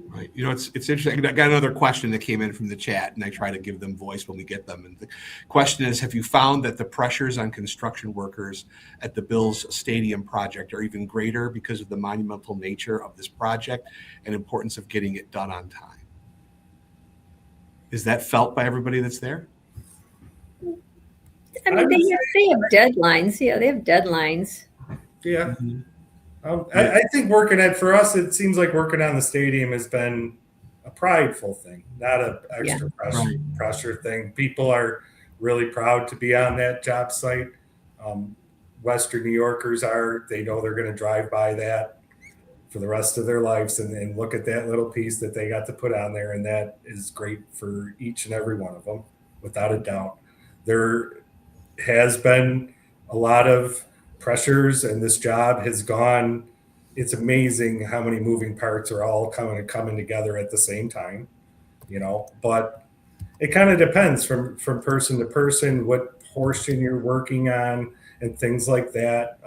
Right. It's interesting. I got another question that came in from the chat, and I try to give them voice when we get them. And the question is, have you found that the pressures on construction workers at the Bills Stadium project are even greater because of the monumental nature of this project and importance of getting it done on time? Is that felt by everybody that's there? I mean, they have deadlines. Yeah, they have deadlines. Yeah. Mm-hmm. I think for us, it seems like working on the stadium has been a prideful thing, not an extra pressure thing. People are really proud to be on that job site. Western New Yorkers they know they're going to drive by that for the rest of their lives and look at that little piece that they got to put on there. And that is great for each and every one of them, without a doubt. There has been a lot of pressures, and this job has gone. It's amazing how many moving parts are all coming together at the same time, but it kind of depends from person to person, what portion you're working on and things like that.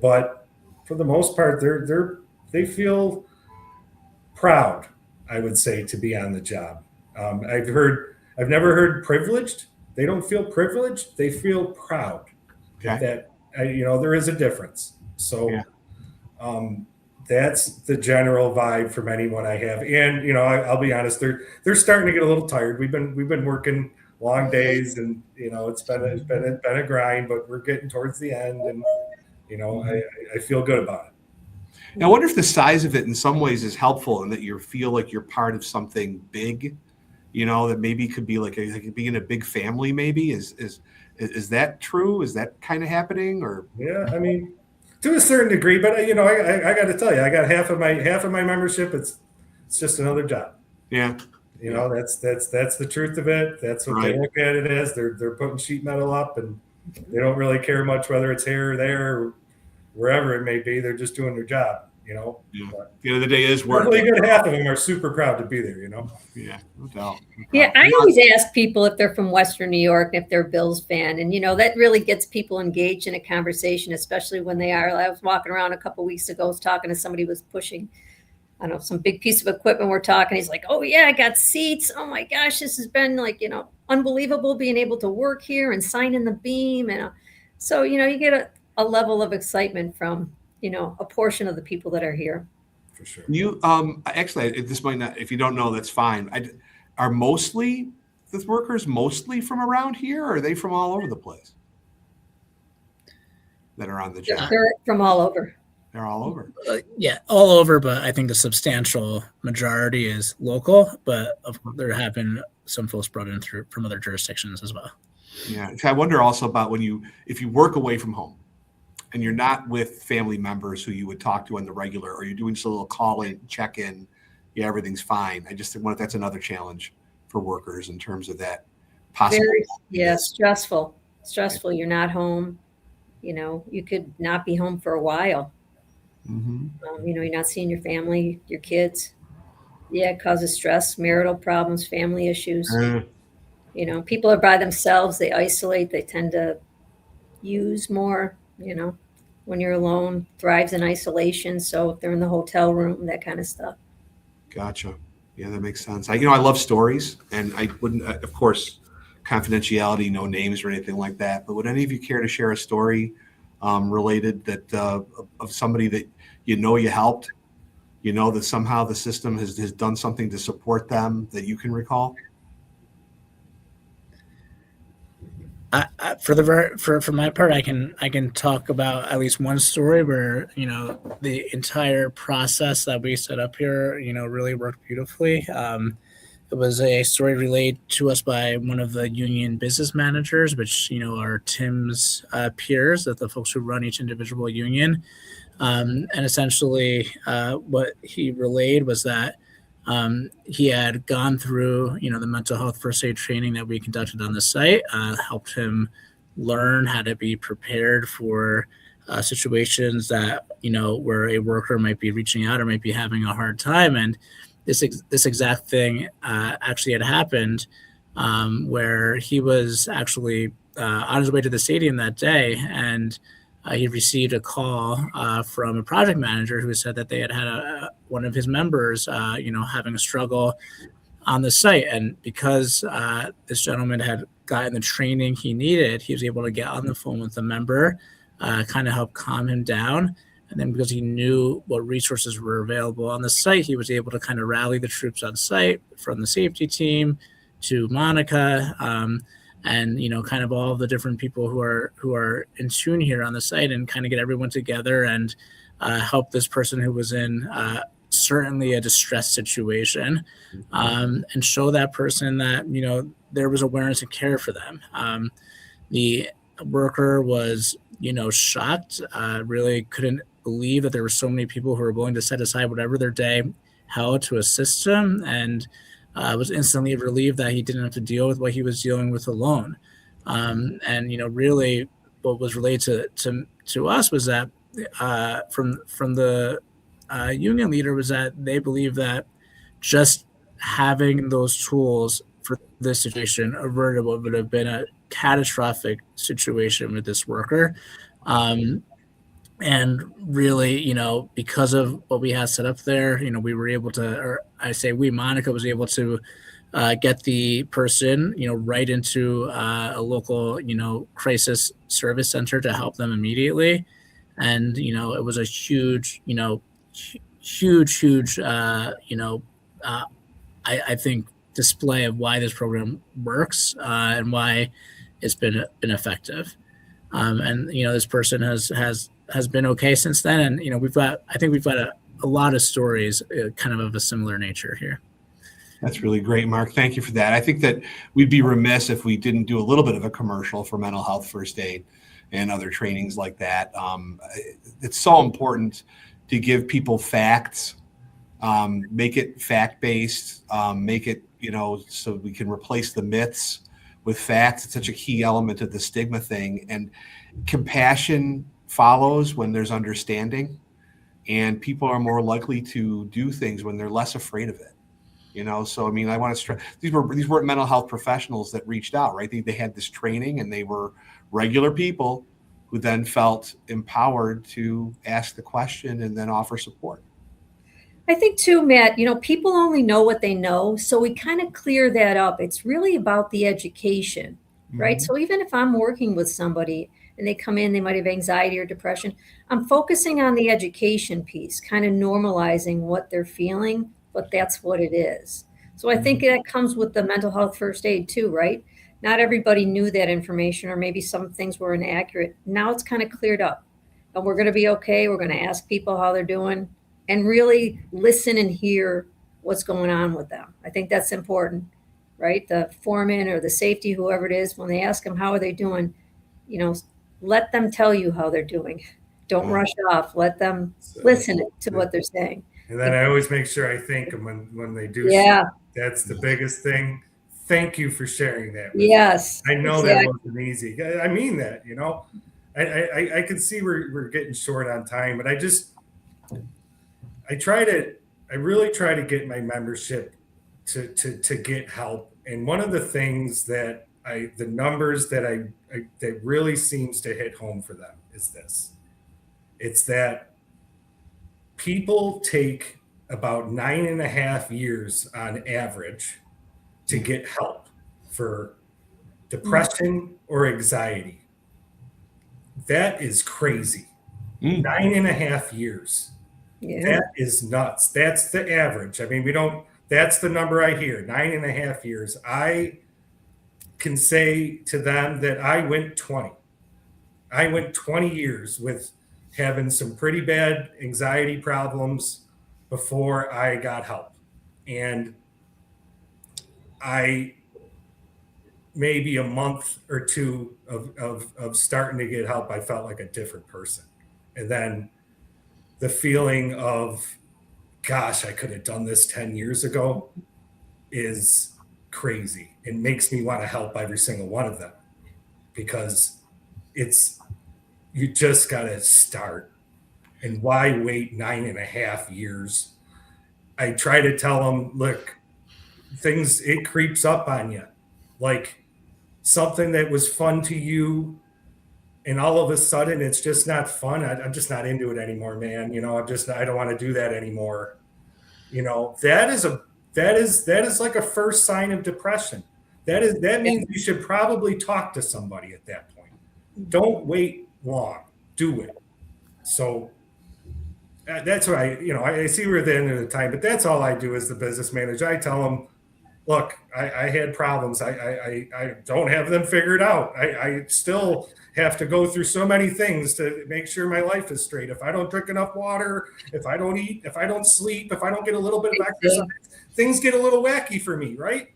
But for the most part, they feel proud, I would say, to be on the job. I've never heard privileged. They don't feel privileged. They feel proud. Okay. That there is a difference. So that's the general vibe from anyone I have. And I'll be honest, they're starting to get a little tired. We've been working long days, and it's been a grind, but we're getting towards the end, and I feel good about it. Now, I wonder if the size of it in some ways is helpful in that you feel like you're part of something big, that maybe could be like being a big family. Maybe is that true? Is that kind of happening? Or yeah, I mean, to a certain degree, but I got to tell you, I got half of my membership. It's just another job. Yeah. That's the truth of it. That's what they look at it as. They're putting sheet metal up, and they don't really care much whether it's here or there or wherever it may be. They're just doing their job. Yeah. At the end of the day is work. Probably a good half of them are super proud to be there. Yeah, no doubt. Yeah, I always ask people if they're from Western New York, if they're a Bills fan. And, that really gets people engaged in a conversation, especially when they are. I was walking around a couple of weeks ago, was talking to somebody who was pushing, I don't know, some big piece of equipment. We're talking. He's like, oh, yeah, I got seats. Oh, my gosh, this has been unbelievable being able to work here and sign in the beam. And so, you get a level of excitement from, a portion of the people that are here. For sure. You actually, this might not. If you don't know, that's fine. Are mostly the workers mostly from around here, or are they from all over the place that are on the job? They're from all over. They're all over. Yeah, all over. But I think the substantial majority is local. But there have been some folks brought in from other jurisdictions as well. Yeah, I wonder also about if you work away from home, and you're not with family members who you would talk to on the regular, or you're doing just a little call-in, check-in, yeah, everything's fine. I just wonder if that's another challenge for workers in terms of that possible. Stressful. You're not home. You could not be home for a while. Mm-hmm. You're not seeing your family, your kids. Yeah, it causes stress, marital problems, family issues. People are by themselves. They isolate. They tend to use more, when you're alone, thrives in isolation. So if they're in the hotel room, that kind of stuff. Gotcha. Yeah, that makes sense. I love stories, and I wouldn't, of course, confidentiality, no names or anything like that. But would any of you care to share a story related that of somebody that you helped, that somehow the system has done something to support them that you can recall? For my part, I can talk about at least one story where the entire process that we set up here really worked beautifully. It was a story relayed to us by one of the union business managers, which are Tim's peers, that the folks who run each individual union. And essentially, what he relayed was that he had gone through, the mental health first aid training that we conducted on the site, helped him learn how to be prepared for situations that, where a worker might be reaching out or might be having a hard time. And this exact thing actually had happened where he was actually on his way to the stadium that day, and he received a call from a project manager who said that they had one of his members, having a struggle on the site. And because this gentleman had gotten the training he needed, he was able to get on the phone with the member, kind of help calm him down. And then because he knew what resources were available on the site, he was able to kind of rally the troops on site, from the safety team to Monica, and kind of all the different people who are in tune here on the site, and kind of get everyone together and help this person who was in certainly a distressed situation, and show that person that there was awareness and care for them. The worker was shocked, really couldn't believe that there were so many people who were willing to set aside whatever their day held to assist him, and was instantly relieved that he didn't have to deal with what he was dealing with alone. And really what was relayed to us was that from the union leader was that they believe that just having those tools for this situation averted what would have been a catastrophic situation with this worker. And really, because of what we had set up there, we were able to, or I say Monica was able to get the person, right into a local, crisis service center to help them immediately. And, it was a huge, huge, I think display of why this program works and why it's been effective. And this person has been okay since then. And I think we've got a lot of stories kind of a similar nature here. That's really great, Mark. Thank you for that. I think that we'd be remiss if we didn't do a little bit of a commercial for mental health first aid and other trainings like that. It's so important to give people facts, make it fact-based, make it, so we can replace the myths with facts. It's such a key element of the stigma thing. And compassion follows when there's understanding, and people are more likely to do things when they're less afraid of it. So I mean, I want to stress these weren't mental health professionals that reached out, right? They had this training, and they were regular people who then felt empowered to ask the question and then offer support. I think too, Matt, people only know what they know. So we kind of clear that up. It's really about the education, right? So even if I'm working with somebody and they come in, they might have anxiety or depression, I'm focusing on the education piece, kind of normalizing what they're feeling, but that's what it is. So I think that comes with the mental health first aid too, right? Not everybody knew that information, or maybe some things were inaccurate. Now it's kind of cleared up, and we're going to be okay. We're going to ask people how they're doing and really listen and hear what's going on with them. I think that's important, right? The foreman or the safety, whoever it is, when they ask them, how are they doing? Let them tell you how they're doing. Don't rush off. Let them listen to what they're saying. And then I always make sure I thank them when they do. Yeah. That's the biggest thing. Thank you for sharing that. Yes. I know that wasn't easy. I mean that, I can see we're getting short on time, but I really try to get my membership to get help. And one of the things that the numbers that that really seems to hit home for them is this. It's that people take about 9.5 years on average to get help for depression or anxiety. That is crazy. 9.5 years. Yeah. That is nuts. That's the average. I mean, that's the number I hear, 9.5 years. I can say to them that I went 20. I went 20 years with having some pretty bad anxiety problems before I got help. And I maybe a month or two of starting to get help, I felt like a different person. And then the feeling of, gosh, I could have done this 10 years ago is crazy. It makes me want to help every single one of them, because you just got to start. And why wait 9.5 years? I try to tell them, look, it creeps up on you. Like something that was fun to you, and all of a sudden it's just not fun. I'm just not into it anymore, man. I don't want to do that anymore. That is like a first sign of depression. That means you should probably talk to somebody at that point. Don't wait long. Do it. So that's what I see we're at the end of the time, but that's all I do as the business manager. I tell them, look, I had problems. I don't have them figured out. I still have to go through so many things to make sure my life is straight. If I don't drink enough water, if I don't eat, if I don't sleep, if I don't get a little bit of exercise, things get a little wacky for me, right?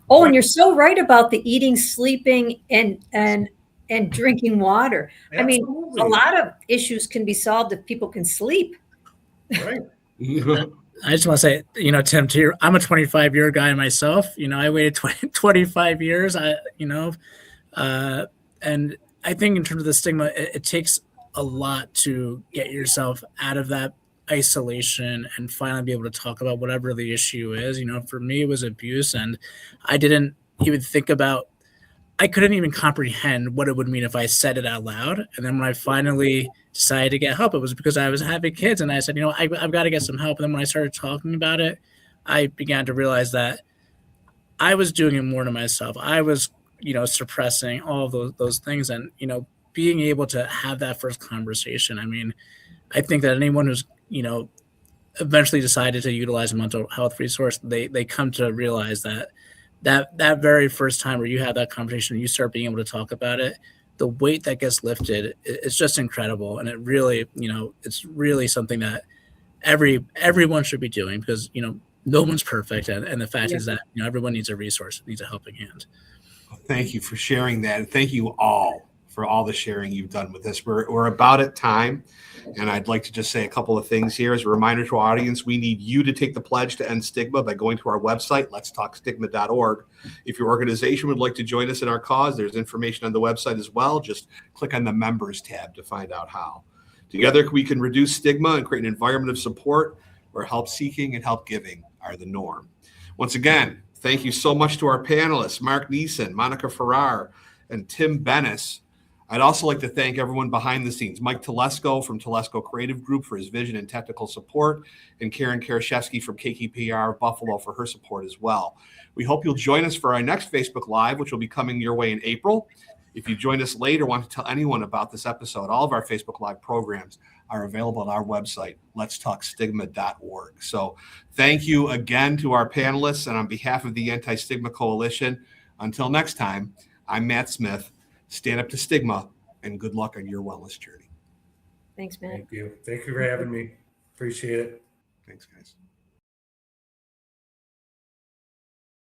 Oh, and you're so right about the eating, sleeping, and drinking water. Absolutely. I mean, a lot of issues can be solved if people can sleep. Right. I just want to say, Tim, I'm a 25-year guy myself. I waited 25 years. And I think in terms of the stigma, it takes a lot to get yourself out of that isolation and finally be able to talk about whatever the issue is. For me, it was abuse, and I didn't even I couldn't even comprehend what it would mean if I said it out loud. And then when I finally decided to get help, it was because I was having kids, and I said, I've got to get some help. And then when I started talking about it, I began to realize that I was doing it more to myself. I was, suppressing all of those things, and, being able to have that first conversation. I mean, I think that anyone who's, eventually decided to utilize a mental health resource, they come to realize that very first time where you have that conversation, you start being able to talk about it, the weight that gets lifted, it's just incredible. And it really, it's really something that everyone should be doing, because, no one's perfect. And the fact is that, everyone needs a resource, needs a helping hand. Thank you for sharing that. And thank you all for all the sharing you've done with this. We're about at time. And I'd like to just say a couple of things here. As a reminder to our audience, we need you to take the pledge to end stigma by going to our website, letstalkstigma.org. If your organization would like to join us in our cause, there's information on the website as well. Just click on the members tab to find out how. Together, we can reduce stigma and create an environment of support where help seeking and help giving are the norm. Once again, thank you so much to our panelists, Mark Neeson, Monica Farrar, and Tim Bennis. I'd also like to thank everyone behind the scenes, Mike Telesco from Telesco Creative Group for his vision and technical support, and Karen Karaszewski from KKPR Buffalo for her support as well. We hope you'll join us for our next Facebook Live, which will be coming your way in April. If you joined us late or want to tell anyone about this episode, all of our Facebook Live programs are available on our website, letstalkstigma.org. So thank you again to our panelists, and on behalf of the Anti-Stigma Coalition, until next time, I'm Matt Smith. Stand up to stigma, and good luck on your wellness journey. Thanks, Matt. Thank you. Thank you for having me. Appreciate it. Thanks, guys.